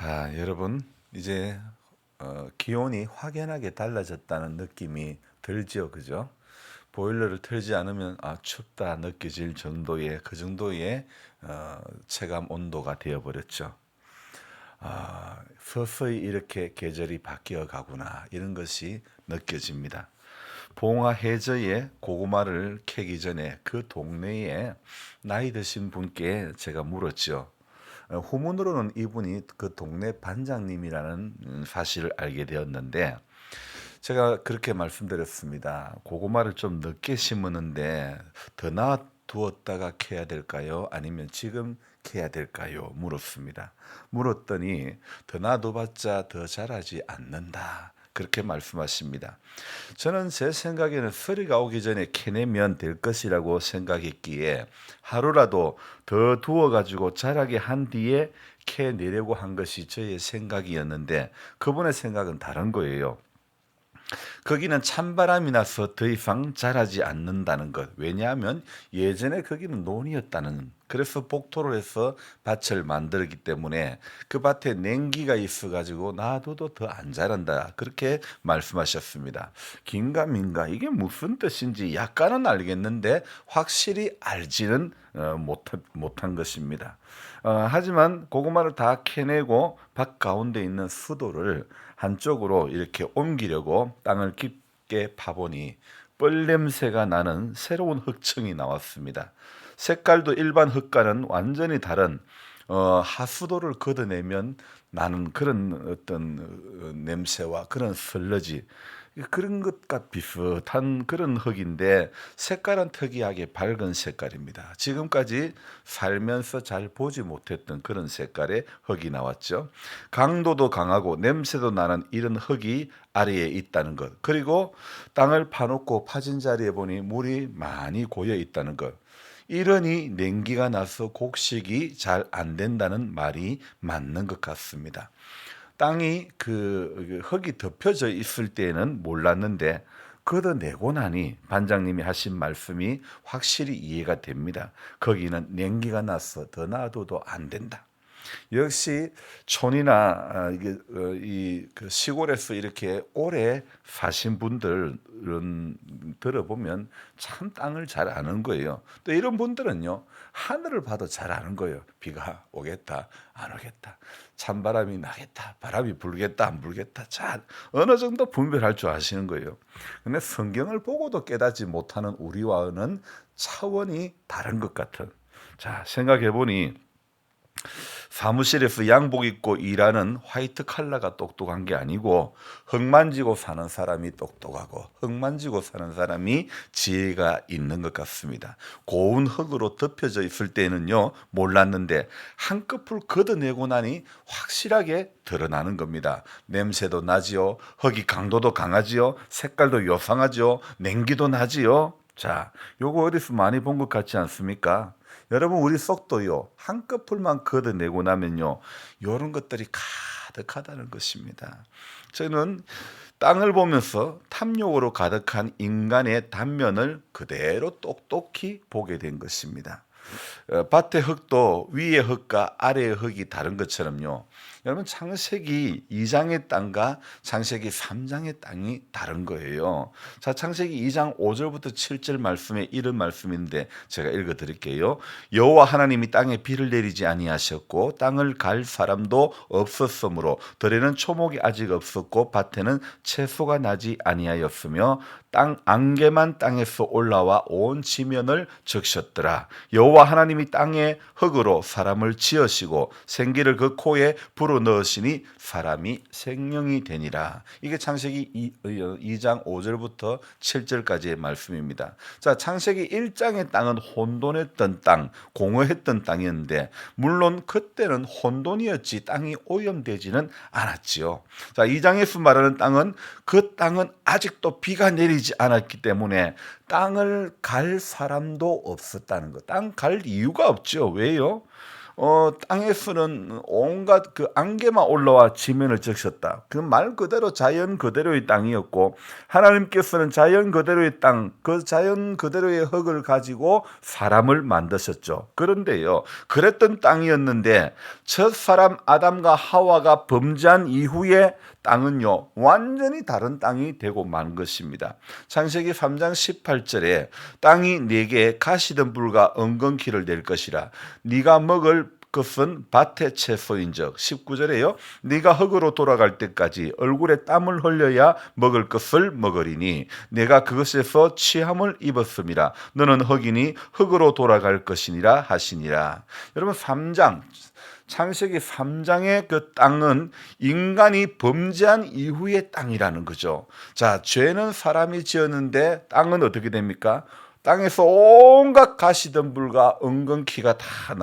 자, 여러분, 이제 기온이 확연하게 달라졌다는 느낌이 들죠, 그죠? 보일러를 틀지 않으면 춥다 느껴질 정도의 그 정도의 체감 온도가 되어버렸죠. 서서히 이렇게 계절이 바뀌어 가구나 이런 것이 느껴집니다. 봉화 해저에 고구마를 캐기 전에 그 동네에 나이 드신 분께 제가 물었죠. 후문으로는 이분이 그 동네 반장님이라는 사실을 알게 되었는데 제가 그렇게 말씀드렸습니다. 고구마를 좀 늦게 심었는데 더 놔두었다가 캐야 될까요? 아니면 지금 캐야 될까요? 물었습니다. 물었더니 더 놔둬봤자 더 자라지 않는다. 그렇게 말씀하십니다. 저는 제 생각에는 서리가 오기 전에 캐내면 될 것이라고 생각했기에 하루라도 더 두어가지고 자라게 한 뒤에 캐내려고 한 것이 저의 생각이었는데 그분의 생각은 다른 거예요. 거기는 찬바람이 나서 더 이상 자라지 않는다는 것. 왜냐하면 예전에 거기는 논이었다는, 그래서 복토를 해서 밭을 만들었기 때문에 그 밭에 냉기가 있어가지고 놔둬도 더 안 자란다. 그렇게 말씀하셨습니다. 긴가민가 이게 무슨 뜻인지 약간은 알겠는데 확실히 알지는 못한 것입니다. 하지만 고구마를 다 캐내고 밭 가운데 있는 수도를 한쪽으로 이렇게 옮기려고 땅을 깊게 파보니 뻘 냄새가 나는 새로운 흙층이 나왔습니다. 색깔도 일반 흙과는 완전히 다른 하수도를 걷어내면 나는 그런 어떤 냄새와 그런 슬러지 그런 것과 비슷한 그런 흙인데 색깔은 특이하게 밝은 색깔입니다. 지금까지 살면서 잘 보지 못했던 그런 색깔의 흙이 나왔죠. 강도도 강하고 냄새도 나는 이런 흙이 아래에 있다는 것. 그리고 땅을 파놓고 파진 자리에 보니 물이 많이 고여 있다는 것. 이러니 냉기가 나서 곡식이 잘 안 된다는 말이 맞는 것 같습니다. 땅이 그 흙이 덮여져 있을 때는 몰랐는데 걷어내고 나니 반장님이 하신 말씀이 확실히 이해가 됩니다. 거기는 냉기가 나서 더 놔둬도 안 된다. 역시 촌이나 이게 이그 시골에서 이렇게 오래 사신 분들은 들어보면 참 땅을 잘 아는 거예요. 또 이런 분들은요 하늘을 봐도 잘 아는 거예요. 비가 오겠다 안 오겠다, 찬바람이 나겠다 바람이 불겠다 안 불겠다, 잘 어느 정도 분별할 줄 아시는 거예요. 근데 성경을 보고도 깨닫지 못하는 우리와는 차원이 다른 것 같은. 자, 생각해 보니 사무실에서 양복 입고 일하는 화이트 칼라가 똑똑한 게 아니고 흙 만지고 사는 사람이 똑똑하고 흙 만지고 사는 사람이 지혜가 있는 것 같습니다. 고운 흙으로 덮여져 있을 때는요 몰랐는데 한꺼풀 걷어내고 나니 확실하게 드러나는 겁니다. 냄새도 나지요, 흙이 강도도 강하지요, 색깔도 요상하지요, 냉기도 나지요. 자, 요거 어디서 많이 본 것 같지 않습니까? 여러분 우리 속도요 한꺼풀만 걷어내고 나면요 이런 것들이 가득하다는 것입니다. 저는 땅을 보면서 탐욕으로 가득한 인간의 단면을 그대로 똑똑히 보게 된 것입니다. 밭의 흙도 위의 흙과 아래의 흙이 다른 것처럼요. 여러분 창세기 2장의 땅과 창세기 3장의 땅이 다른 거예요. 자, 창세기 2장 5절부터 7절 말씀에 이런 말씀인데 제가 읽어 드릴게요. 여호와 하나님이 땅에 비를 내리지 아니하셨고 땅을 갈 사람도 없었으므로 들에는 초목이 아직 없었고 밭에는 채소가 나지 아니하였으며 땅 안개만 땅에서 올라와 온 지면을 적셨더라. 여호와 하나님이 땅의 흙으로 사람을 지으시고 생기를 그 코에 불어 넣으시니 사람이 생명이 되니라. 이게 창세기 2장 5절부터 7절까지의 말씀입니다. 자, 창세기 1장의 땅은 혼돈했던 땅, 공허했던 땅이었는데 물론 그때는 혼돈이었지 땅이 오염되지는 않았지요. 자, 2장에서 말하는 땅은 그 땅은 아직도 비가 내리지 않았기 때문에 땅을 갈 사람도 없었다는 것. 땅 갈 이유가 없죠. 왜요? 땅에서는 온갖 그 안개만 올라와 지면을 적셨다. 그 말 그대로 자연 그대로의 땅이었고 하나님께서는 자연 그대로의 땅, 그 자연 그대로의 흙을 가지고 사람을 만드셨죠. 그런데요, 그랬던 땅이었는데 첫 사람 아담과 하와가 범죄한 이후에 땅은요 완전히 다른 땅이 되고 만 것입니다. 창세기 3장 18절에 땅이 네게 가시덤불과 엉겅퀴를 낼 것이라 네가 먹을 것은 밭의 채소인즉 19절에요 네가 흙으로 돌아갈 때까지 얼굴에 땀을 흘려야 먹을 것을 먹으리니 내가 그것에서 취함을 입었음이라 너는 흙이니 흙으로 돌아갈 것이니라 하시니라. 여러분 3장 창세기 3장의 그 땅은 인간이 범죄한 이후의 땅이라는 거죠. 자, 죄는 사람이 지었는데 땅은 어떻게 됩니까? 땅에서 온갖 가시덤불과 엉겅퀴가 다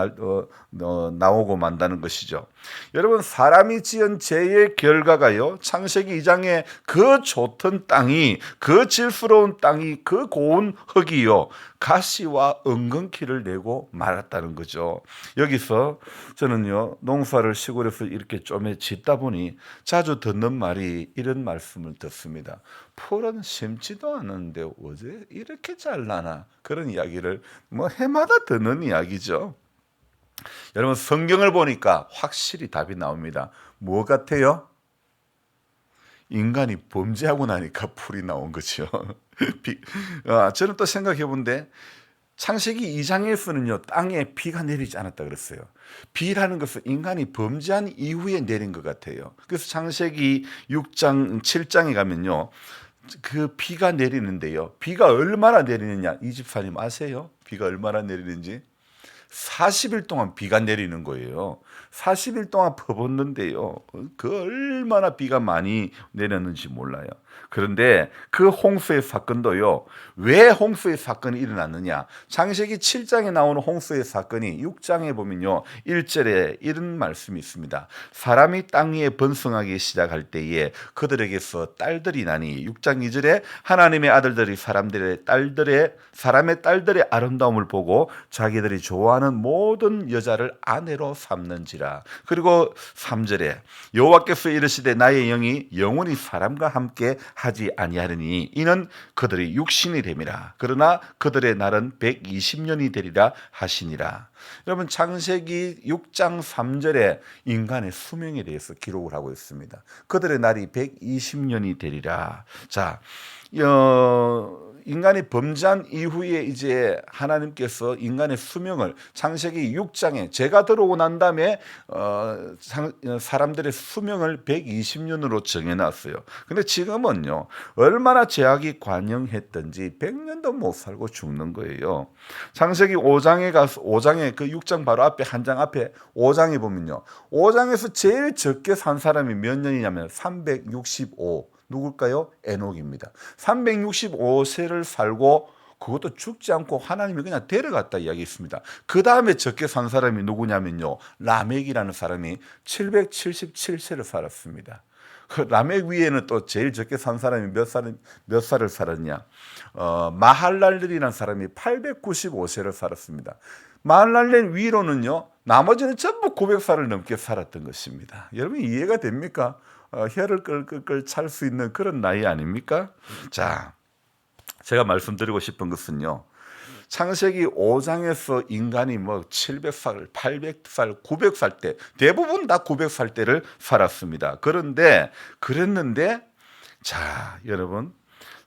나오고 만다는 것이죠. 여러분 사람이 지은 죄의 결과가요 창세기 2장에 그 좋던 땅이 그 질스러운 땅이 그 고운 흙이요 가시와 엉겅퀴를 내고 말았다는 거죠. 여기서 저는요 농사를 시골에서 이렇게 좀 짓다 보니 자주 듣는 말이 이런 말씀을 듣습니다. 풀은 심지도 않았는데 어제 이렇게 잘 나나, 그런 이야기를 뭐 해마다 듣는 이야기죠. 여러분 성경을 보니까 확실히 답이 나옵니다. 뭐 같아요? 인간이 범죄하고 나니까 풀이 나온 거죠. 저는 또 생각해 본데 창세기 2장에서는요 땅에 비가 내리지 않았다 그랬어요. 비라는 것은 인간이 범죄한 이후에 내린 것 같아요. 그래서 창세기 6장 7장에 가면요 그 비가 내리는데요 비가 얼마나 내리느냐 이 집사님 아세요? 비가 얼마나 내리는지? 40일 동안 비가 내리는 거예요. 40일 동안 퍼붓는데요. 그 얼마나 비가 많이 내렸는지 몰라요. 그런데 그 홍수의 사건도요. 왜 홍수의 사건이 일어났느냐? 창세기 7장에 나오는 홍수의 사건이 6장에 보면요. 1절에 이런 말씀이 있습니다. 사람이 땅 위에 번성하기 시작할 때에 그들에게서 딸들이 나니 6장 2절에 하나님의 아들들이 사람의 딸들의 아름다움을 보고 자기들이 좋아하는 모든 여자를 아내로 삼는지라. 그리고 3절에 여호와께서 이르시되 나의 영이 영원히 사람과 함께 하지 아니하리니 이는 그들이 육신이 됨이라. 그러나 그들의 날은 120년이 되리라 하시니라. 여러분 창세기 6장 3절에 인간의 수명에 대해서 기록을 하고 있습니다. 그들의 날이 120년이 되리라. 자, 인간이 범죄한 이후에 이제 하나님께서 인간의 수명을 창세기 6장에 죄가 들어오고 난 다음에 사람들의 수명을 120년으로 정해놨어요. 근데 지금은요 얼마나 죄악이 관영했든지 100년도 못 살고 죽는 거예요. 창세기 5장에 가서 5장에 그 6장 바로 앞에 한 장 앞에 5장에 보면요 5장에서 제일 적게 산 사람이 몇 년이냐면 365. 누굴까요? 에녹입니다. 365세를 살고 그것도 죽지 않고 하나님이 그냥 데려갔다 이야기했습니다. 그 다음에 적게 산 사람이 누구냐면요. 라멕이라는 사람이 777세를 살았습니다. 그 라멕 위에는 또 제일 적게 산 사람이 몇 살을 살았냐? 마할랄렐이라는 사람이 895세를 살았습니다. 마할랄렐 위로는요. 나머지는 전부 900살을 넘게 살았던 것입니다. 여러분 이해가 됩니까? 혀를 끌끌끌 찰 수 있는 그런 나이 아닙니까? 자, 제가 말씀드리고 싶은 것은요. 창세기 5장에서 인간이 뭐 700살, 800살, 900살 때 대부분 다 900살 때를 살았습니다. 그랬는데 자, 여러분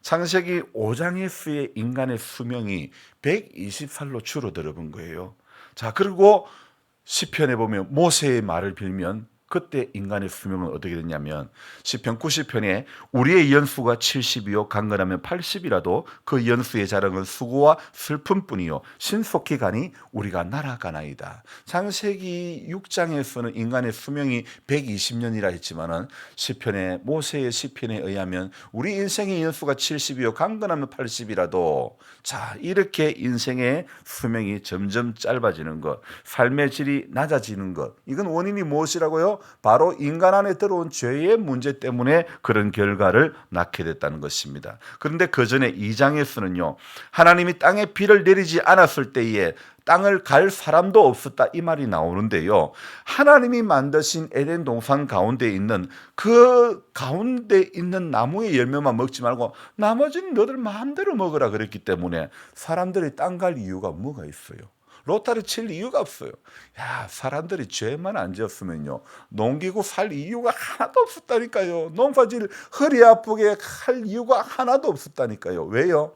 창세기 5장에서의 인간의 수명이 120살로 줄어들어 본 거예요. 자, 그리고 시편에 보면 모세의 말을 빌면 그때 인간의 수명은 어떻게 됐냐면 시편 90편에 우리의 연수가 70이요 강건하면 80이라도 그 연수의 자랑은 수고와 슬픔뿐이요 신속히 가니 우리가 날아가나이다. 창세기 6장에서는 인간의 수명이 120년이라 했지만은 시편에 모세의 시편에 의하면 우리 인생의 연수가 70이요 강건하면 80이라도 자 이렇게 인생의 수명이 점점 짧아지는 것, 삶의 질이 낮아지는 것, 이건 원인이 무엇이라고요? 바로 인간 안에 들어온 죄의 문제 때문에 그런 결과를 낳게 됐다는 것입니다. 그런데 그 전에 2장에서는요, 하나님이 땅에 비를 내리지 않았을 때에 땅을 갈 사람도 없었다 이 말이 나오는데요. 하나님이 만드신 에덴 동산 가운데 있는 그 가운데 있는 나무의 열매만 먹지 말고 나머지는 너들 마음대로 먹으라 그랬기 때문에 사람들이 땅 갈 이유가 뭐가 있어요? 로타를 칠 이유가 없어요. 야, 사람들이 죄만 안 지었으면요, 농기구 살 이유가 하나도 없었다니까요. 농사질 허리 아프게 할 이유가 하나도 없었다니까요. 왜요?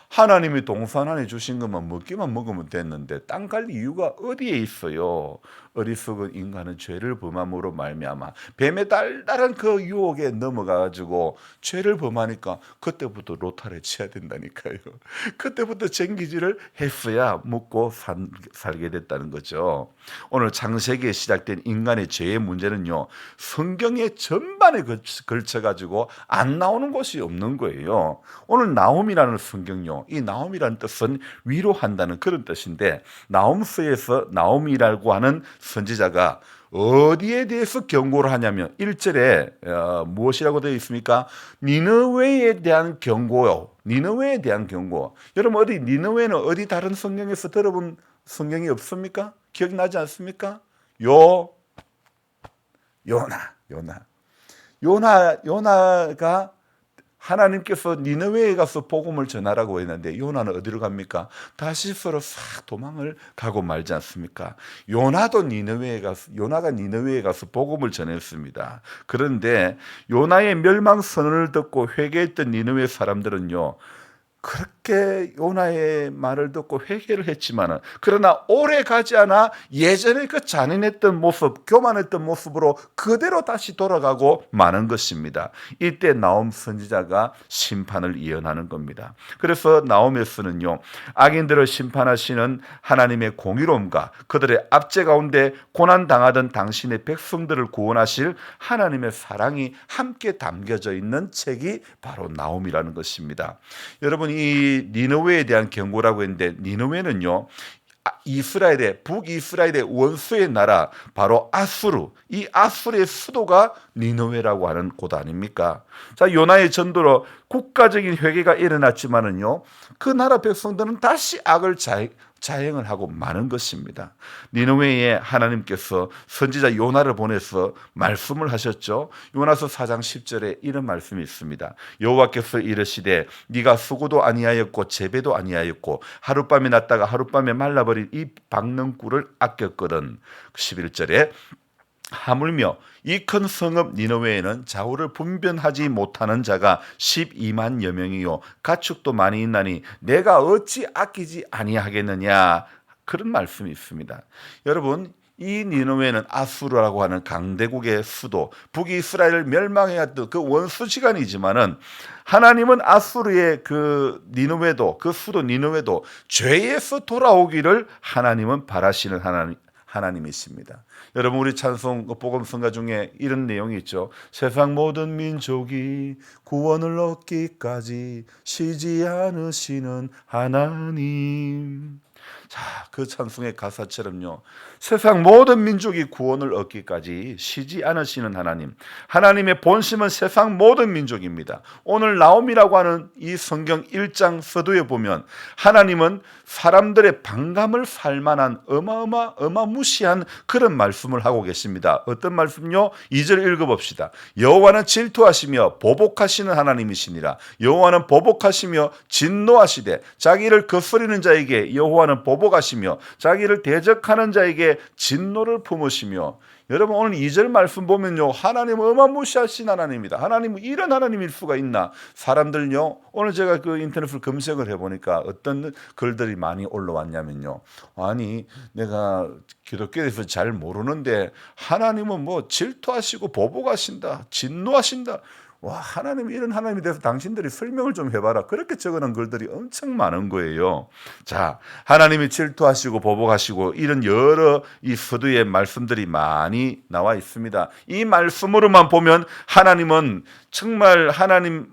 하나님이 동산 안에 주신 것만 먹기만 먹으면 됐는데 땅 갈 이유가 어디에 있어요? 어리석은 인간은 죄를 범함으로 말미암아 뱀의 달달한 그 유혹에 넘어가가지고 죄를 범하니까 그때부터 로타를 쳐야 된다니까요. 그때부터 쟁기질을 했어야 먹고 살게 됐다는 거죠. 오늘 창세기에 시작된 인간의 죄의 문제는요, 성경의 전반에 걸쳐가지고 안 나오는 곳이 없는 거예요. 오늘 나홈이라는 성경요, 이 나홈이라는 뜻은 위로한다는 그런 뜻인데, 나홈서에서 나홈이라고 하는 선지자가 어디에 대해서 경고를 하냐면 1절에 무엇이라고 되어 있습니까? 니느웨에 대한 경고요. 니느웨에 대한 경고. 여러분, 어디 니느웨는 어디 다른 성경에서 들어본 성경이 없습니까? 기억나지 않습니까? 요나가 하나님께서 니느웨에 가서 복음을 전하라고 했는데 요나는 어디로 갑니까? 다시스로 싹 도망을 가고 말지 않습니까? 요나가 니느웨에 가서 복음을 전했습니다. 그런데 요나의 멸망 선언을 듣고 회개했던 니느웨 사람들은요, 그렇게 요나의 말을 듣고 회개를 했지만 그러나 오래 가지 않아 예전에 그 잔인했던 모습, 교만했던 모습으로 그대로 다시 돌아가고 마는 것입니다. 이때 나홈 선지자가 심판을 예언하는 겁니다. 그래서 나홈에서는요, 악인들을 심판하시는 하나님의 공의로움과 그들의 압제 가운데 고난당하던 당신의 백성들을 구원하실 하나님의 사랑이 함께 담겨져 있는 책이 바로 나홈이라는 것입니다. 여러분, 이 니느웨에 대한 경고라고 했는데 니느웨는요, 이스라엘의 북이스라엘의 원수의 나라 바로 아수르, 이 아수르의 수도가 니느웨라고 하는 곳 아닙니까? 자, 요나의 전도로 국가적인 회개가 일어났지만은요, 그 나라 백성들은 다시 악을 자행을 하고 마는 것입니다. 니느웨에 하나님께서 선지자 요나를 보내서 말씀을 하셨죠. 요나서 4장 10절에 이런 말씀이 있습니다. 여호와께서 이르시되 네가 수고도 아니하였고 재배도 아니하였고 하룻밤에 났다가 하룻밤에 말라버린 이 박는 꿀을 아꼈거든. 11절에 하물며 이 큰 성읍 니느웨에는 좌우를 분변하지 못하는 자가 12만여 명이요 가축도 많이 있나니 내가 어찌 아끼지 아니하겠느냐, 그런 말씀이 있습니다. 여러분, 이 니느웨는 아수르라고 하는 강대국의 수도, 북이스라엘을 멸망해왔던 그 원수 시간이지만은 하나님은 아수르의 그 니느웨도, 그 수도 니느웨도 죄에서 돌아오기를 하나님은 바라시는 하나님이십니다. 여러분, 우리 찬송 복음성가 중에 이런 내용이 있죠. 세상 모든 민족이 구원을 얻기까지 쉬지 않으시는 하나님. 자, 그 찬송의 가사처럼요, 세상 모든 민족이 구원을 얻기까지 쉬지 않으시는 하나님, 하나님의 본심은 세상 모든 민족입니다. 오늘 나홈이라고 하는 이 성경 1장 서두에 보면 하나님은 사람들의 반감을 살 만한 어마무시한 그런 말씀을 하고 계십니다. 어떤 말씀요? 2절 읽어봅시다. 여호와는 질투하시며 보복하시는 하나님이시니라. 여호와는 보복하시며 진노하시되 자기를 거스리는 자에게 여호와는 보복하시며 자기를 대적하는 자에게 진노를 품으시며. 여러분, 오늘 2절 말씀 보면요, 하나님은 어마무시하신 하나님입니다. 하나님은 이런 하나님일 수가 있나? 사람들요, 오늘 제가 그 인터넷을 검색을 해보니까 어떤 글들이 많이 올라왔냐면요, 아니 내가 기독교에서 잘 모르는데 하나님은 뭐 질투하시고 보복하신다, 진노하신다. 와, 하나님이 이런 하나님이 돼서 당신들이 설명을 좀 해봐라, 그렇게 적어놓은 글들이 엄청 많은 거예요. 자, 하나님이 질투하시고 보복하시고 이런 여러 이 서두의 말씀들이 많이 나와 있습니다. 이 말씀으로만 보면 하나님은 정말 하나님을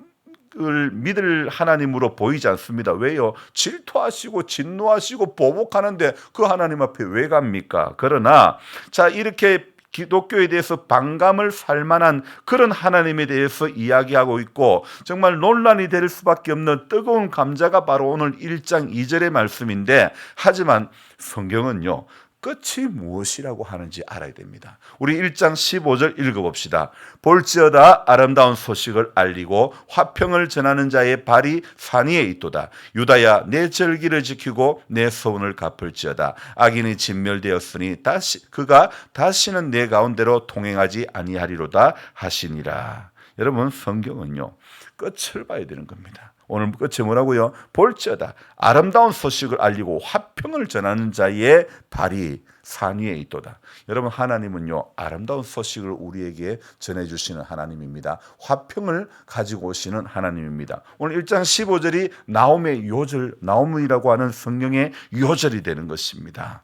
믿을 하나님으로 보이지 않습니다. 왜요? 질투하시고 진노하시고 보복하는데 그 하나님 앞에 왜 갑니까? 그러나 자, 이렇게 기독교에 대해서 반감을 살 만한 그런 하나님에 대해서 이야기하고 있고, 정말 논란이 될 수밖에 없는 뜨거운 감자가 바로 오늘 1장 2절의 말씀인데, 하지만 성경은요, 끝이 무엇이라고 하는지 알아야 됩니다. 우리 1장 15절 읽어봅시다. 볼지어다 아름다운 소식을 알리고 화평을 전하는 자의 발이 산 위에 있도다. 유다야 내 절기를 지키고 내 소원을 갚을지어다. 악인이 진멸되었으니 그가 다시는 내 가운데로 통행하지 아니하리로다 하시니라. 여러분, 성경은요, 끝을 봐야 되는 겁니다. 오늘 끝이 뭐라고요? 볼지어다 아름다운 소식을 알리고 화평을 전하는 자의 발이 산 위에 있도다. 여러분, 하나님은요, 아름다운 소식을 우리에게 전해주시는 하나님입니다. 화평을 가지고 오시는 하나님입니다. 오늘 1장 15절이 나홈의 요절, 나홈이라고 하는 성경의 요절이 되는 것입니다.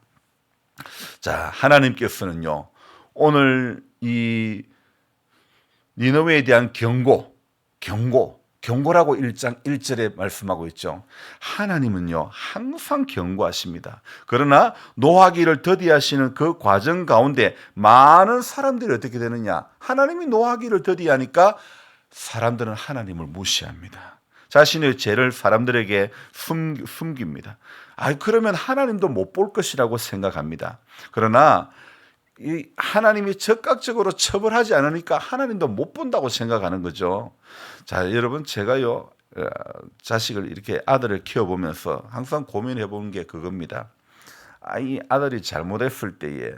자, 하나님께서는요, 오늘 이 니느웨에 대한 경고라고 1장 1절에 말씀하고 있죠. 하나님은요, 항상 경고하십니다. 그러나 노하기를 더디하시는 그 과정 가운데 많은 사람들이 어떻게 되느냐? 하나님이 노하기를 더디하니까 사람들은 하나님을 무시합니다. 자신의 죄를 사람들에게 숨깁니다. 그러면 하나님도 못 볼 것이라고 생각합니다. 그러나 이 하나님이 적극적으로 처벌하지 않으니까 하나님도 못 본다고 생각하는 거죠. 자, 여러분, 제가요, 자식을 이렇게 아들을 키워보면서 항상 고민해 본 게 그겁니다. 이 아들이 잘못했을 때에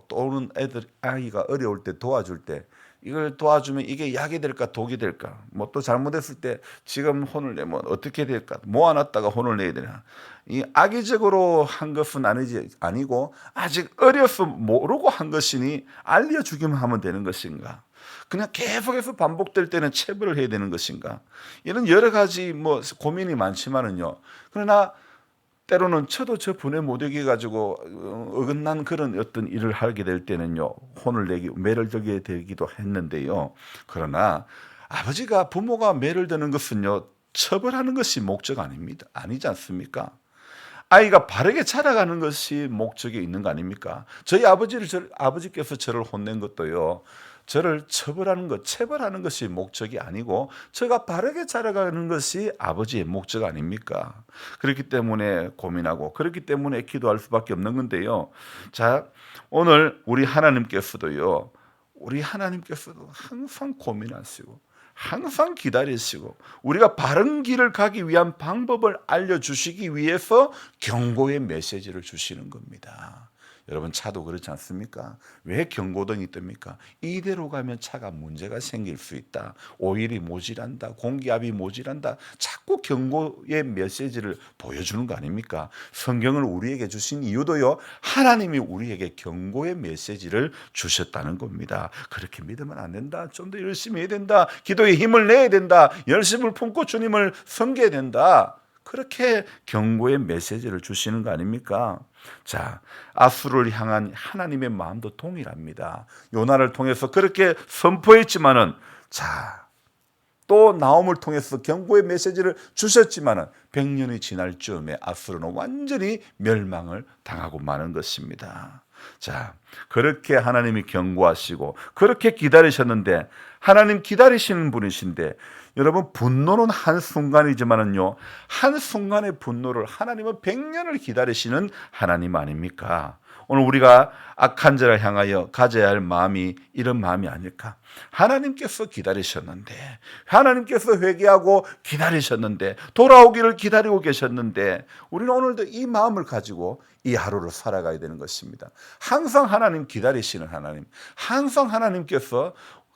또는 아이가 어려울 때 도와줄 때 이걸 도와주면 이게 약이 될까 독이 될까? 또 잘못했을 때 지금 혼을 내면 어떻게 될까? 모아놨다가 혼을 내야 되나? 이 악의적으로 한 것은 아니고 아직 어려서 모르고 한 것이니 알려주기만 하면 되는 것인가? 그냥 계속해서 반복될 때는 체벌을 해야 되는 것인가? 이런 여러 가지 고민이 많지만은요. 그러나 때로는 저도 저 분에 못 이겨가지고 어긋난 그런 어떤 일을 하게 될 때는요, 매를 들게 되기도 했는데요. 그러나 부모가 매를 드는 것은요, 처벌하는 것이 목적 아닙니다. 아니지 않습니까? 아이가 바르게 자라가는 것이 목적이 있는 거 아닙니까? 저희 아버지께서 저를 혼낸 것도요, 저를 체벌하는 것이 목적이 아니고 저가 바르게 자라가는 것이 아버지의 목적 아닙니까? 그렇기 때문에 고민하고 그렇기 때문에 기도할 수밖에 없는 건데요. 자, 오늘 우리 하나님께서도 항상 고민하시고 항상 기다리시고 우리가 바른 길을 가기 위한 방법을 알려주시기 위해서 경고의 메시지를 주시는 겁니다. 여러분, 차도 그렇지 않습니까? 왜 경고등이 뜹니까? 이대로 가면 차가 문제가 생길 수 있다. 오일이 모질한다. 공기압이 모질한다. 자꾸 경고의 메시지를 보여주는 거 아닙니까? 성경을 우리에게 주신 이유도요, 하나님이 우리에게 경고의 메시지를 주셨다는 겁니다. 그렇게 믿으면 안 된다. 좀 더 열심히 해야 된다. 기도에 힘을 내야 된다. 열심을 품고 주님을 섬겨야 된다. 그렇게 경고의 메시지를 주시는 거 아닙니까? 자, 아수르를 향한 하나님의 마음도 동일합니다. 요나를 통해서 그렇게 선포했지만은, 또 나홈을 통해서 경고의 메시지를 주셨지만은 100년이 지날 즈음에 아수르는 완전히 멸망을 당하고 마는 것입니다. 자, 그렇게 하나님이 경고하시고 그렇게 기다리셨는데, 하나님 기다리시는 분이신데, 여러분, 분노는 한순간이지만은요, 한순간의 분노를 하나님은 100년을 기다리시는 하나님 아닙니까? 오늘 우리가 악한 자를 향하여 가져야 할 마음이 이런 마음이 아닐까? 하나님께서 기다리셨는데, 하나님께서 회개하고 기다리셨는데, 돌아오기를 기다리고 계셨는데, 우리는 오늘도 이 마음을 가지고 이 하루를 살아가야 되는 것입니다. 항상 하나님 기다리시는 하나님, 항상 하나님께서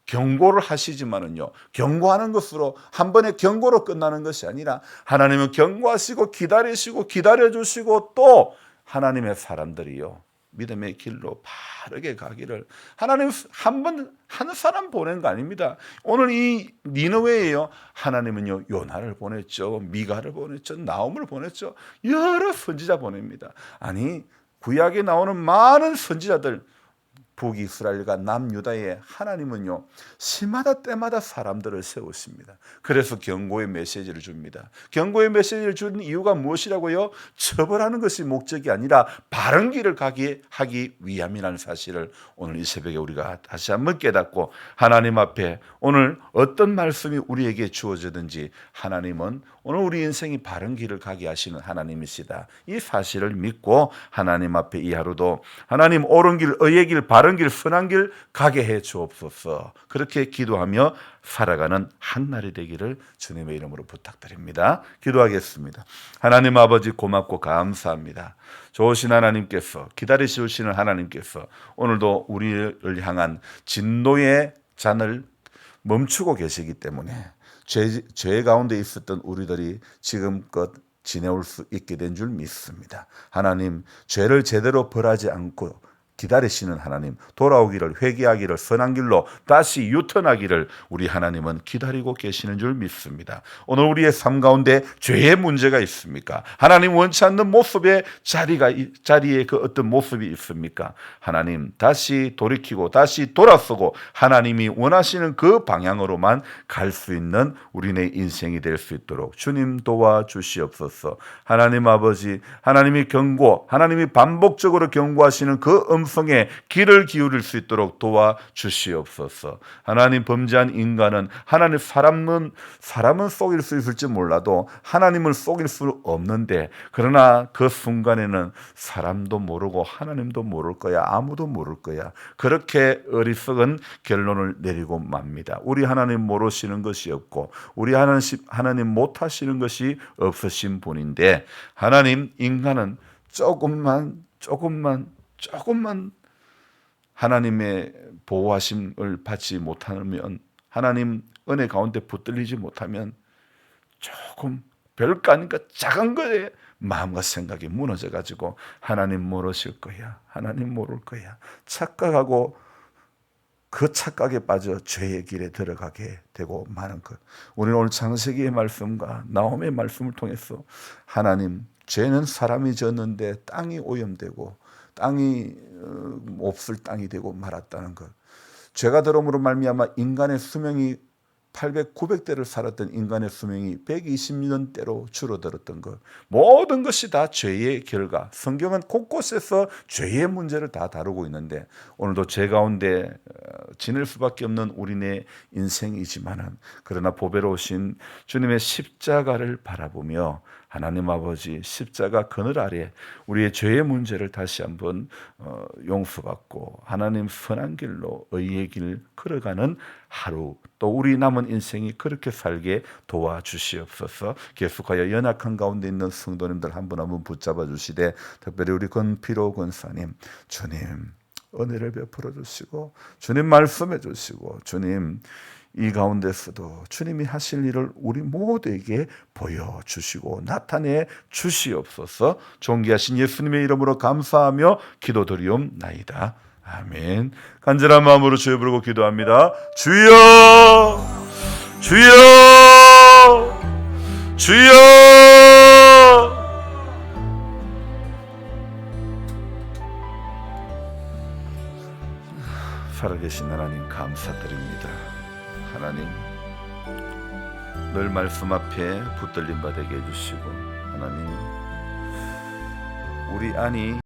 경고를 하시지만은요, 경고하는 것으로 한 번의 경고로 끝나는 것이 아니라 하나님은 경고하시고 기다리시고 기다려주시고, 또 하나님의 사람들이요, 믿음의 길로 바르게 가기를 하나님 한 사람 보낸 거 아닙니다. 오늘 이 니느웨에요, 하나님은요, 요나를 보냈죠, 미가를 보냈죠, 나홈을 보냈죠, 여러 선지자 보냅니다. 아니, 구약에 나오는 많은 선지자들 북이스라엘과 남유다에 하나님은요 시마다 때마다 사람들을 세우십니다. 그래서 경고의 메시지를 줍니다. 경고의 메시지를 주는 이유가 무엇이라고요? 처벌하는 것이 목적이 아니라 바른 길을 가게 하기 위함이라는 사실을 오늘 이 새벽에 우리가 다시 한번 깨닫고, 하나님 앞에 오늘 어떤 말씀이 우리에게 주어지든지 하나님은 오늘 우리 인생이 바른 길을 가게 하시는 하나님이시다, 이 사실을 믿고 하나님 앞에 이 하루도 하나님 옳은 길, 의의 길, 바른 길, 선한 길 가게 해 주옵소서, 그렇게 기도하며 살아가는 한 날이 되기를 주님의 이름으로 부탁드립니다. 기도하겠습니다. 하나님 아버지, 고맙고 감사합니다. 좋으신 하나님께서, 기다리시는 하나님께서 오늘도 우리를 향한 진노의 잔을 멈추고 계시기 때문에 죄 가운데 있었던 우리들이 지금껏 지내올 수 있게 된 줄 믿습니다. 하나님, 죄를 제대로 벌하지 않고 기다리시는 하나님, 돌아오기를, 회개하기를, 선한 길로 다시 유턴하기를 우리 하나님은 기다리고 계시는 줄 믿습니다. 오늘 우리의 삶 가운데 죄의 문제가 있습니까? 하나님 원치 않는 모습의 자리에 그 어떤 모습이 있습니까? 하나님, 다시 돌이키고 다시 돌아서고 하나님이 원하시는 그 방향으로만 갈 수 있는 우리네 인생이 될 수 있도록 주님 도와주시옵소서. 하나님 아버지, 하나님이 반복적으로 경고하시는 그 성에 귀를 기울일 수 있도록 도와주시옵소서. 하나님, 범죄한 인간은 사람은 속일 수 있을지 몰라도 하나님을 속일 수 없는데, 그러나 그 순간에는 사람도 모르고 하나님도 모를 거야, 아무도 모를 거야, 그렇게 어리석은 결론을 내리고 맙니다. 우리 하나님 모르시는 것이 없고 우리 하나님 못하시는 것이 없으신 분인데, 하나님, 인간은 조금만 하나님의 보호하심을 받지 못하면, 하나님 은혜 가운데 붙들리지 못하면 조금 별거 아니까 작은 거에 마음과 생각이 무너져 가지고 하나님 모르실 거야, 하나님 모를 거야 착각하고 그 착각에 빠져 죄의 길에 들어가게 되고 마는 것. 우리는 오늘 창세기의 말씀과 나홈의 말씀을 통해서 하나님, 죄는 사람이 졌는데 땅이 오염되고 땅이 없을 땅이 되고 말았다는 것. 죄가 들어옴으로 말미암아 인간의 수명이 800, 900대를 살았던 인간의 수명이 120년대로 줄어들었던 것, 모든 것이 다 죄의 결과. 성경은 곳곳에서 죄의 문제를 다 다루고 있는데 오늘도 죄 가운데 지낼 수밖에 없는 우리네 인생이지만은, 그러나 보배로우신 주님의 십자가를 바라보며 하나님 아버지, 십자가 그늘 아래 우리의 죄의 문제를 다시 한번 용서받고 하나님 선한 길로 의의 길 걸어가는 하루, 또 우리 남은 인생이 그렇게 살게 도와주시옵소서. 계속하여 연약한 가운데 있는 성도님들 한 분 한 분 붙잡아 주시되, 특별히 우리 권필호 권사님, 주님 은혜를 베풀어 주시고 주님 말씀해 주시고 주님 이 가운데서도 주님이 하실 일을 우리 모두에게 보여주시고 나타내 주시옵소서. 존귀하신 예수님의 이름으로 감사하며 기도드리옵나이다. 아멘. 간절한 마음으로 주여 부르고 기도합니다. 주여, 주여, 주여. 살아계신 하나님 감사드립니다. 하나님, 늘 말씀 앞에 붙들림 받게 해주시고, 하나님 우리 안이